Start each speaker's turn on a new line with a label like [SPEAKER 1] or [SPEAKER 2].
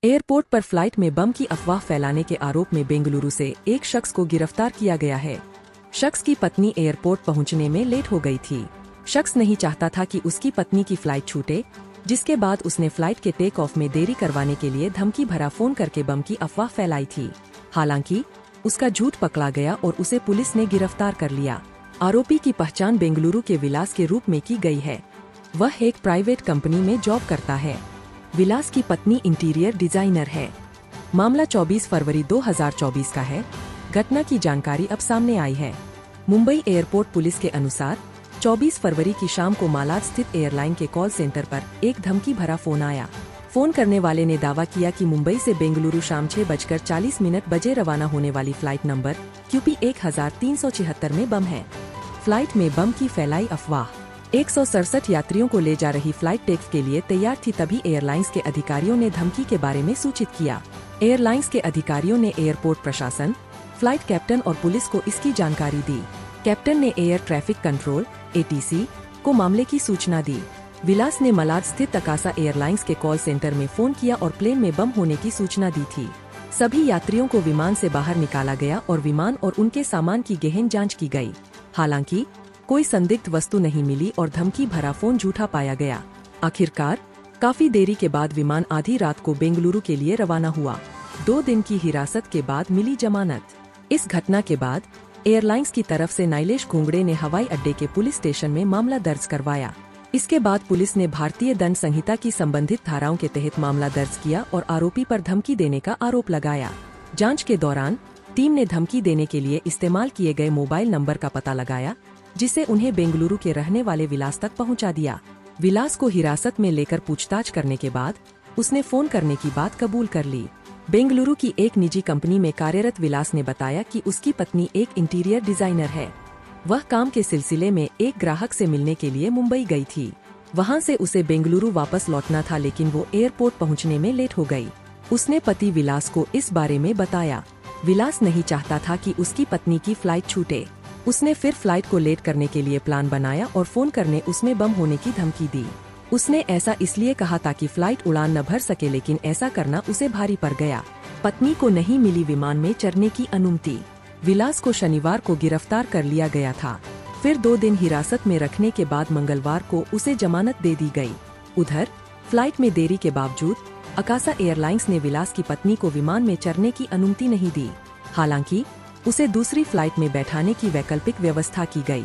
[SPEAKER 1] Airport पर flight में बम की अफवाह फैलाने के आरोप में बेंगलुरु से एक शख्स को गिरफ्तार किया गया है। शख्स की पत्नी एयरपोर्ट पहुंचने में लेट हो गई थी। शख्स नहीं चाहता था कि उसकी पत्नी की फ्लाइट छूटे, जिसके बाद उसने फ्लाइट के टेक ऑफ में देरी करवाने के लिए धमकी भरा फोन करके बम की अफवाह फैलाई थी। हालांकि उसका झूठ पकड़ा गया और उसे पुलिस ने गिरफ्तार कर लिया। आरोपी की पहचान बेंगलुरु के विलास के रूप में की गई है। वह एक प्राइवेट कंपनी में जॉब करता है। विलास की पत्नी इंटीरियर डिजाइनर है। मामला 24 फरवरी 2024 का है। घटना की जानकारी अब सामने आई है। मुंबई एयरपोर्ट पुलिस के अनुसार 24 फरवरी की शाम को मालाड स्थित एयरलाइन के कॉल सेंटर पर एक धमकी भरा फोन आया। फोन करने वाले ने दावा किया कि मुंबई से बेंगलुरु शाम 6:40 बजे रवाना होने वाली फ्लाइट नंबर QP 1376 में बम है। फ्लाइट में बम की फैलाई अफवाह। 167 यात्रियों को ले जा रही फ्लाइट टेक के लिए तैयार थी, तभी एयरलाइंस के अधिकारियों ने धमकी के बारे में सूचित किया। एयरलाइंस के अधिकारियों ने एयरपोर्ट प्रशासन, फ्लाइट कैप्टन और पुलिस को इसकी जानकारी दी। कैप्टन ने एयर ट्रैफिक कंट्रोल ATC को मामले की सूचना दी। विलास ने मलाड स्थित अकासा एयरलाइंस के कॉल सेंटर में फोन किया और प्लेन में बम होने की सूचना दी थी। सभी यात्रियों को विमान से बाहर निकाला गया और विमान और उनके सामान की गहन जांच की गई। हालांकि कोई संदिग्ध वस्तु नहीं मिली और धमकी भरा फोन झूठा पाया गया। आखिरकार काफी देरी के बाद विमान आधी रात को बेंगलुरु के लिए रवाना हुआ। 2 दिन की हिरासत के बाद मिली जमानत। इस घटना के बाद एयरलाइंस की तरफ से नाइलेश घुंगड़े ने हवाई अड्डे के पुलिस स्टेशन में मामला दर्ज करवाया। इसके बाद पुलिस ने भारतीय दंड संहिता की संबंधित धाराओं के तहत मामला दर्ज किया और आरोपी पर धमकी देने का आरोप लगाया। जांच के दौरान टीम ने धमकी देने के लिए इस्तेमाल किए गए मोबाइल नंबर का पता लगाया, जिसे उन्हें बेंगलुरु के रहने वाले विलास तक पहुंचा दिया। विलास को हिरासत में लेकर पूछताछ करने के बाद उसने फोन करने की बात कबूल कर ली। बेंगलुरु की एक निजी कंपनी में कार्यरत विलास ने बताया कि उसकी पत्नी एक इंटीरियर डिजाइनर है। वह काम के सिलसिले में एक ग्राहक से मिलने के लिए मुंबई गई थी। वहां से उसे बेंगलुरु वापस लौटना था, लेकिन वो एयरपोर्ट पहुंचने में लेट हो गई। उसने पति विलास को इस बारे में बताया। विलास नहीं चाहता था कि उसकी पत्नी की फ्लाइट छूटे। उसने फिर फ्लाइट को लेट करने के लिए प्लान बनाया और फोन करने उसमें बम होने की धमकी दी। उसने ऐसा इसलिए कहा ताकि फ्लाइट उड़ान न भर सके, लेकिन ऐसा करना उसे भारी पड़ गया। पत्नी को नहीं मिली विमान में चढ़ने की अनुमति। विलास को शनिवार को गिरफ्तार कर लिया गया था। फिर 2 दिन हिरासत में रखने के बाद मंगलवार को उसे जमानत दे दी गई। उधर फ्लाइट में देरी के बावजूद अकासा एयरलाइंस ने विलास की पत्नी को विमान में चढ़ने की अनुमति नहीं दी। हालांकि उसे दूसरी फ्लाइट में बैठाने की वैकल्पिक व्यवस्था की गई।